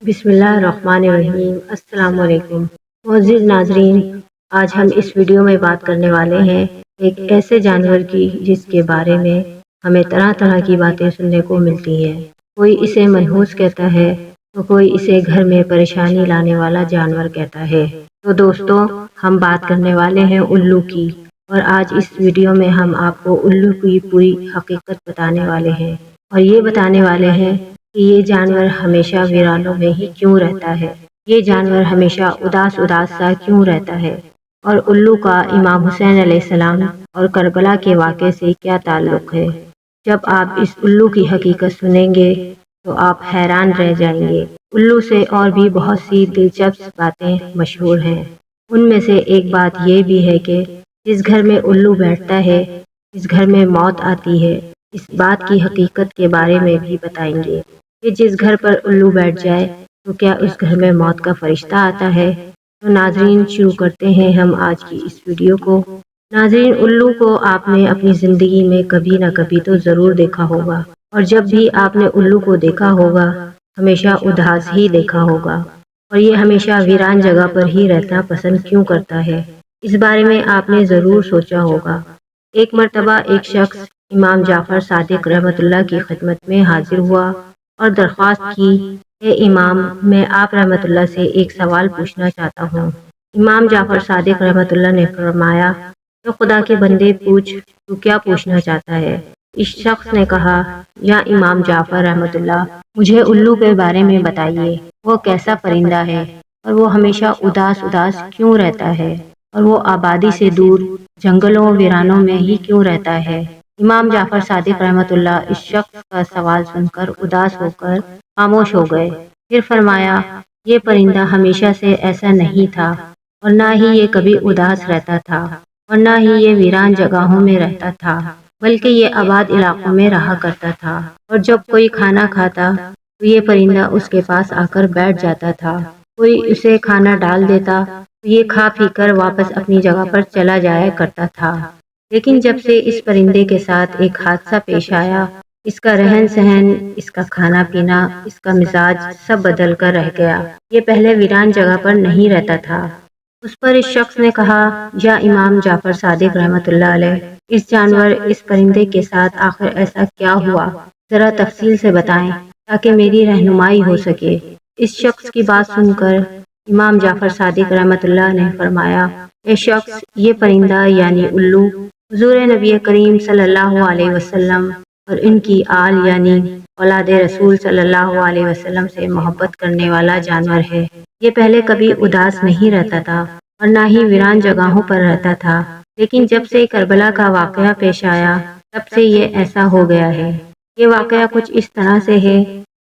بسم اللہ الرحمن الرحیم۔ السلام علیکم معزز ناظرین، آج ہم اس ویڈیو میں بات کرنے والے ہیں ایک ایسے جانور کی جس کے بارے میں ہمیں طرح طرح کی باتیں سننے کو ملتی ہیں۔ کوئی اسے منحوس کہتا ہے تو کوئی اسے گھر میں پریشانی لانے والا جانور کہتا ہے۔ تو دوستوں، ہم بات کرنے والے ہیں الو کی، اور آج اس ویڈیو میں ہم آپ کو الو کی پوری حقیقت بتانے والے ہیں، اور یہ بتانے والے ہیں کہ یہ جانور ہمیشہ ویرانوں میں ہی کیوں رہتا ہے، یہ جانور ہمیشہ اداس سا کیوں رہتا ہے، اور الو کا امام حسین علیہ السلام اور کربلا کے واقعے سے کیا تعلق ہے۔ جب آپ اس الو کی حقیقت سنیں گے تو آپ حیران رہ جائیں گے۔ الو سے اور بھی بہت سی دلچسپ باتیں مشہور ہیں۔ ان میں سے ایک بات یہ بھی ہے کہ جس گھر میں الو بیٹھتا ہے اس گھر میں موت آتی ہے۔ اس بات کی حقیقت کے بارے میں بھی بتائیں گے کہ جس گھر پر الو بیٹھ جائے تو کیا اس گھر میں موت کا فرشتہ آتا ہے۔ تو ناظرین، شروع کرتے ہیں ہم آج کی اس ویڈیو کو۔ ناظرین، الو کو آپ نے اپنی زندگی میں کبھی نہ کبھی تو ضرور دیکھا ہوگا، اور جب بھی آپ نے الو کو دیکھا ہوگا ہمیشہ اداس ہی دیکھا ہوگا، اور یہ ہمیشہ ویران جگہ پر ہی رہنا پسند کیوں کرتا ہے، اس بارے میں آپ نے ضرور سوچا ہوگا۔ ایک مرتبہ ایک شخص امام جعفر صادق رحمۃ اللہ کی خدمت میں حاضر ہوا اور درخواست کی، اے امام، میں آپ رحمۃ اللہ سے ایک سوال پوچھنا چاہتا ہوں۔ امام جعفر صادق رحمۃ اللہ نے فرمایا، تو خدا کے بندے پوچھ، تو کیا پوچھنا چاہتا ہے؟ اس شخص نے کہا، یا امام جعفر رحمۃ اللہ، مجھے الو کے بارے میں بتائیے، وہ کیسا پرندہ ہے، اور وہ ہمیشہ اداس کیوں رہتا ہے، اور وہ آبادی سے دور جنگلوں ویرانوں میں ہی کیوں رہتا ہے۔ امام جعفر صادق رحمۃ اللہ اس شخص کا سوال سن کر اداس ہو کر خاموش ہو گئے۔ پھر فرمایا، یہ پرندہ ہمیشہ سے ایسا نہیں تھا، اور نہ ہی یہ کبھی اداس رہتا تھا، اور نہ ہی یہ ویران جگہوں میں رہتا تھا، بلکہ یہ آباد علاقوں میں رہا کرتا تھا، اور جب کوئی کھانا کھاتا تو یہ پرندہ اس کے پاس آ کر بیٹھ جاتا تھا، کوئی اسے کھانا ڈال دیتا تو یہ کھا پی کر واپس اپنی جگہ پر چلا جایا کرتا تھا۔ لیکن جب سے اس پرندے کے ساتھ ایک حادثہ پیش آیا، اس کا رہن سہن، اس کا کھانا پینا، اس کا مزاج سب بدل کر رہ گیا۔ یہ پہلے ویران جگہ پر نہیں رہتا تھا۔ اس پر اس شخص نے کہا، یا امام جعفر صادق رحمۃ اللہ علیہ، اس جانور، اس پرندے کے ساتھ آخر ایسا کیا ہوا، ذرا تفصیل سے بتائیں تاکہ میری رہنمائی ہو سکے۔ اس شخص کی بات سن کر امام جعفر صادق رحمۃ اللہ نے فرمایا، اے شخص، یہ پرندہ یعنی الو حضور نبی کریم صلی اللہ علیہ وسلم اور ان کی آل یعنی اولاد رسول صلی اللہ علیہ وسلم سے محبت کرنے والا جانور ہے۔ یہ پہلے کبھی اداس نہیں رہتا تھا اور نہ ہی ویران جگہوں پر رہتا تھا، لیکن جب سے کربلا کا واقعہ پیش آیا تب سے یہ ایسا ہو گیا ہے۔ یہ واقعہ کچھ اس طرح سے ہے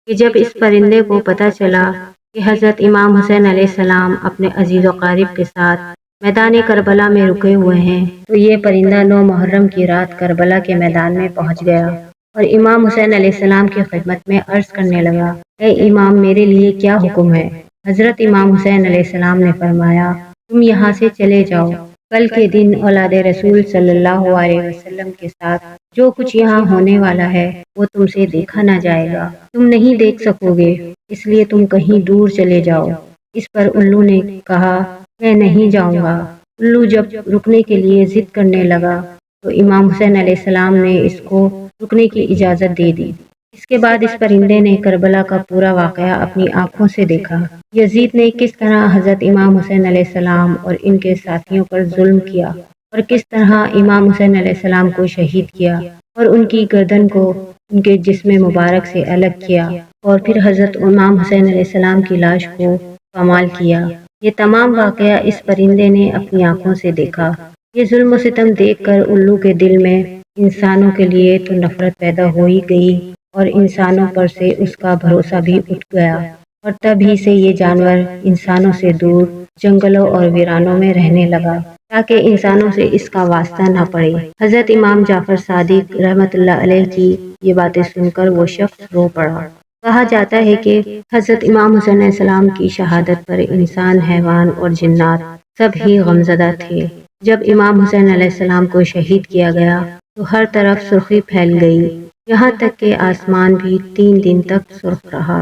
کہ جب اس پرندے کو پتہ چلا کہ حضرت امام حسین علیہ السلام اپنے عزیز و قریب کے ساتھ میدان کربلا میں رکے ہوئے ہیں، تو یہ پرندہ 9 محرم کی رات کربلا کے میدان میں پہنچ گیا اور امام حسین علیہ السلام کی خدمت میں عرض کرنے لگا، اے امام، میرے لیے کیا حکم ہے؟ حضرت امام حسین علیہ السلام نے فرمایا، تم یہاں سے چلے جاؤ، کل کے دن اولاد رسول صلی اللہ علیہ وسلم کے ساتھ جو کچھ یہاں ہونے والا ہے وہ تم سے دیکھا نہ جائے گا، تم نہیں دیکھ سکو گے، اس لیے تم کہیں دور چلے جاؤ۔ اس پر الو نے کہا، میں نہیں جاؤں گا۔ الو جب رکنے کے لیے ضد کرنے لگا تو امام حسین علیہ السلام نے اس کو رکنے کی اجازت دے دی۔ اس کے بعد اس پرندے نے کربلا کا پورا واقعہ اپنی آنکھوں سے دیکھا۔ یزید نے کس طرح حضرت امام حسین علیہ السلام اور ان کے ساتھیوں پر ظلم کیا، اور کس طرح امام حسین علیہ السلام کو شہید کیا اور ان کی گردن کو ان کے جسم مبارک سے الگ کیا، اور پھر حضرت امام حسین علیہ السلام کی لاش کو پامال کیا۔ یہ تمام واقعہ اس پرندے نے اپنی آنکھوں سے دیکھا۔ یہ ظلم و ستم دیکھ کر الو کے دل میں انسانوں کے لیے تو نفرت پیدا ہو ہی گئی، اور انسانوں پر سے اس کا بھروسہ بھی اٹھ گیا، اور تب ہی سے یہ جانور انسانوں سے دور جنگلوں اور ویرانوں میں رہنے لگا تاکہ انسانوں سے اس کا واسطہ نہ پڑے۔ حضرت امام جعفر صادق رحمۃ اللہ علیہ کی یہ باتیں سن کر وہ شخص رو پڑا۔ کہا جاتا ہے کہ حضرت امام حسین علیہ السلام کی شہادت پر انسان، حیوان اور جنات سب ہی غمزدہ تھے۔ جب امام حسین علیہ السلام کو شہید کیا گیا تو ہر طرف سرخی پھیل گئی، یہاں تک کہ آسمان بھی 3 دن تک سرخ رہا۔